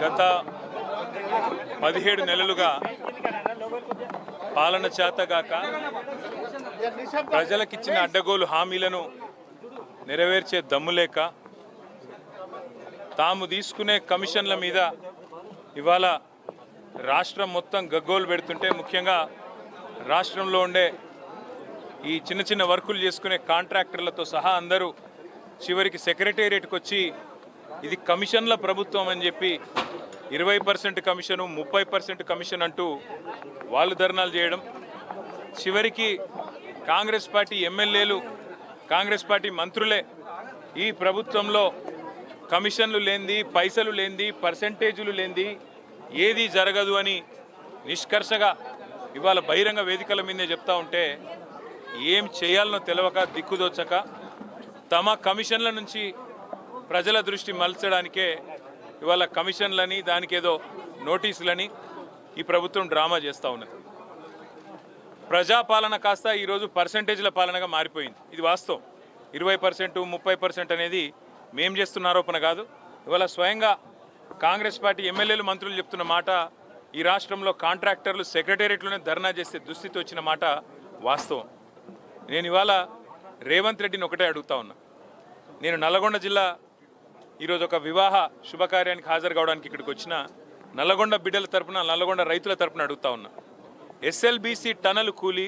గత 17 నెలలుగా పాలన చేతగాక ప్రజలకిచ్చిన అడ్డగోలు హామీలను నెరవేర్చే దమ్ములేక తాము తీసుకునే కమిషన్ల మీద ఇవాళ రాష్ట్రం మొత్తం గగ్గోలు పెడుతుంటే, ముఖ్యంగా రాష్ట్రంలో ఉండే ఈ చిన్న చిన్న వర్కులు చేసుకునే కాంట్రాక్టర్లతో సహా అందరూ చివరికి సెక్రటేరియట్కి వచ్చి ఇది కమిషన్ల ప్రభుత్వం అని చెప్పి 20% కమిషను 30% కమిషన్ అంటూ వాళ్ళు ధర్నాలు చేయడం, చివరికి కాంగ్రెస్ పార్టీ ఎమ్మెల్యేలు కాంగ్రెస్ పార్టీ మంత్రులే ఈ ప్రభుత్వంలో కమిషన్లు లేనిది, పైసలు లేనిది, పర్సెంటేజీలు లేనిది ఏది జరగదు అని నిష్కర్షగా ఇవాళ బహిరంగ వేదికల మీదే చెప్తా ఉంటే ఏం చేయాలనో తెలవక దిక్కుదోచక తమ కమిషన్ల నుంచి ప్రజల దృష్టి మలచడానికే ఇవాళ కమిషన్లని దానికేదో నోటీసులని ఈ ప్రభుత్వం డ్రామా చేస్తూ ఉన్నది. ప్రజాపాలన కాస్త ఈరోజు పర్సెంటేజ్ల పాలనగా మారిపోయింది. ఇది వాస్తవం. 20%, 30% అనేది మేం చేస్తున్న ఆరోపణ కాదు. ఇవాళ స్వయంగా కాంగ్రెస్ పార్టీ ఎమ్మెల్యేలు మంత్రులు చెప్తున్న మాట, ఈ రాష్ట్రంలో కాంట్రాక్టర్లు సెక్రటేరియట్లోనే ధర్నా చేసే దుస్థితి వచ్చిన మాట వాస్తవం. నేను ఇవాళ రేవంత్ రెడ్డిని ఒకటే అడుగుతా ఉన్నా. నేను నల్లగొండ జిల్లా ఈరోజు ఒక వివాహ శుభకార్యానికి హాజరు కావడానికి ఇక్కడికి వచ్చిన నల్లగొండ బిడ్డల తరపున, నల్లగొండ రైతుల తరపున అడుగుతా ఉన్నా. ఎస్ఎల్బీసీ టనల్ కూలి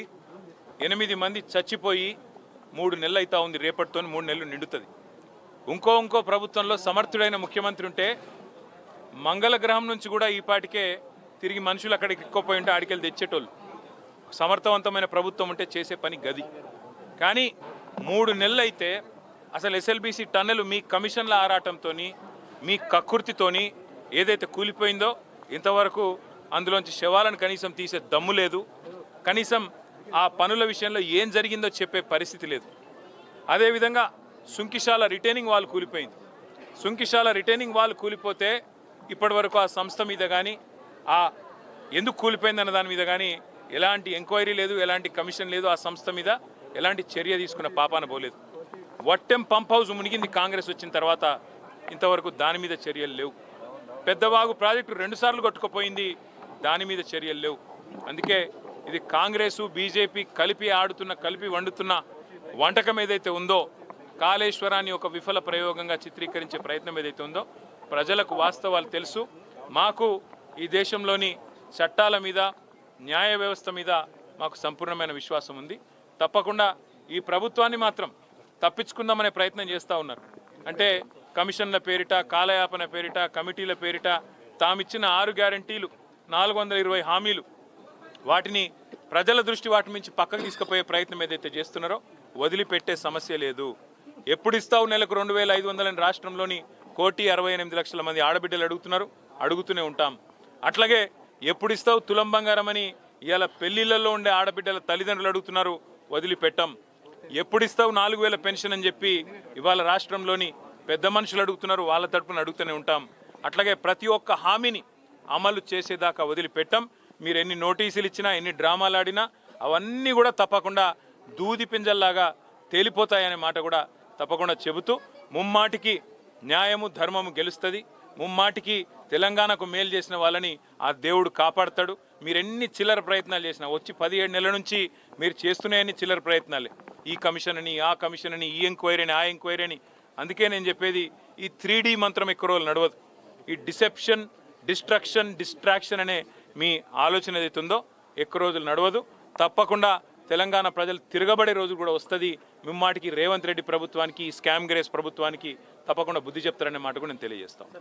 8 మంది చచ్చిపోయి 3 నెలలు అవుతా ఉంది. రేపటితో 3 నెలలు నిండుతుంది. ఇంకో ప్రభుత్వంలో సమర్థుడైన ముఖ్యమంత్రి ఉంటే మంగళగ్రహం నుంచి కూడా ఈ పాటికే తిరిగి మనుషులు అక్కడికి ఎక్కువపోయి ఉంటే ఆడికెళ్ళి తెచ్చేటోళ్ళు. సమర్థవంతమైన ప్రభుత్వం ఉంటే చేసే పని గది. కానీ 3 నెలలు అయితే అసలు ఎస్ఎల్బీసీ టన్నెలు మీ కమిషన్ల ఆరాటంతో, మీ కక్కుర్తితోని ఏదైతే కూలిపోయిందో ఇంతవరకు అందులోంచి శవాలను కనీసం తీసే దమ్ము లేదు. కనీసం ఆ పనుల విషయంలో ఏం జరిగిందో చెప్పే పరిస్థితి లేదు. అదేవిధంగా సుంకిశాల రిటైనింగ్ వాల్ కూలిపోయింది. సుంకిశాల రిటైనింగ్ వాల్ కూలిపోతే ఇప్పటి వరకు ఆ సంస్థ మీద కానీ, ఆ ఎందుకు కూలిపోయిందన్న దాని మీద కానీ ఎలాంటి ఎంక్వైరీ లేదు, ఎలాంటి కమిషన్ లేదు. ఆ సంస్థ మీద ఎలాంటి చర్య తీసుకున్న పాపాన పోలేదు. వట్టెం పంప్ హౌస్ మునిగింది కాంగ్రెస్ వచ్చిన తర్వాత, ఇంతవరకు దాని మీద చర్యలు లేవు. పెద్దవాగు ప్రాజెక్టు 2 సార్లు కొట్టుకుపోయింది, దాని మీద చర్యలు లేవు. అందుకే ఇది కాంగ్రెసు బీజేపీ కలిపి వండుతున్న వంటకం ఏదైతే ఉందో, కాళేశ్వరాన్ని ఒక విఫల ప్రయోగంగా చిత్రీకరించే ప్రయత్నం ఏదైతే ఉందో, ప్రజలకు వాస్తవాలు తెలుసు. మాకు ఈ దేశంలోని చట్టాల మీద, న్యాయ వ్యవస్థ మీద మాకు సంపూర్ణమైన విశ్వాసం ఉంది. తప్పకుండా ఈ ప్రభుత్వాన్ని మాత్రం తప్పించుకుందామనే ప్రయత్నం చేస్తూ ఉన్నారు. అంటే కమిషన్ల పేరిట, కాలయాపన పేరిట, కమిటీల పేరిట తామిచ్చిన 6 గ్యారంటీలు, 420 హామీలు, వాటిని ప్రజల దృష్టి వాటి నుంచి పక్కకు తీసుకుపోయే ప్రయత్నం ఏదైతే చేస్తున్నారో వదిలిపెట్టే సమస్య లేదు. ఎప్పుడు ఇస్తావు నెలకు 2500 అని రాష్ట్రంలోని 1,68,00,000 మంది ఆడబిడ్డలు అడుగుతున్నారు, అడుగుతూనే ఉంటాం. అట్లాగే ఎప్పుడు ఇస్తావు తులం బంగారం అని ఇవాళ పెళ్లిళ్లలో ఉండే ఆడబిడ్డల తల్లిదండ్రులు అడుగుతున్నారు, వదిలిపెట్టాం. ఎప్పుడు ఇస్తావు 4,000 పెన్షన్ అని చెప్పి ఇవాళ రాష్ట్రంలోని పెద్ద మనుషులు అడుగుతున్నారు, వాళ్ళ తరపున అడుగుతూనే ఉంటాం. అట్లాగే ప్రతి ఒక్క హామీని అమలు చేసేదాకా వదిలిపెట్టాం. మీరు ఎన్ని నోటీసులు ఇచ్చినా, ఎన్ని డ్రామాలు ఆడినా అవన్నీ కూడా తప్పకుండా దూది పింజల్లాగా తేలిపోతాయనే మాట కూడా తప్పకుండా చెబుతూ, ముమ్మాటికి న్యాయము ధర్మము గెలుస్తుంది. ముమ్మాటికి తెలంగాణకు మేలు చేసిన వాళ్ళని ఆ దేవుడు కాపాడతాడు. మీరు ఎన్ని చిల్లర ప్రయత్నాలు చేసినా, వచ్చి 17 నెలల నుంచి మీరు చేస్తూనే అన్ని చిల్లర ప్రయత్నాలే. ఈ కమిషన్ అని, ఆ కమిషన్ అని, ఈ ఎంక్వైరీ అని, ఆ ఎంక్వైరీ అని. అందుకే నేను చెప్పేది, ఈ 3D మంత్రం ఎక్కువ రోజులు నడవదు. ఈ డిసెప్షన్, డిస్ట్రాక్షన్ అనే మీ ఆలోచన ఏదైతే ఉందో ఎక్కువ రోజులు నడవదు. తప్పకుండా తెలంగాణ ప్రజలు తిరగబడే రోజు కూడా వస్తుంది. మిమ్మాటికి రేవంత్ రెడ్డి ప్రభుత్వానికి, స్కామ్ గ్రేస్ ప్రభుత్వానికి తప్పకుండా బుద్ధి చెప్తారనే మాట కూడా నేను తెలియజేస్తాను.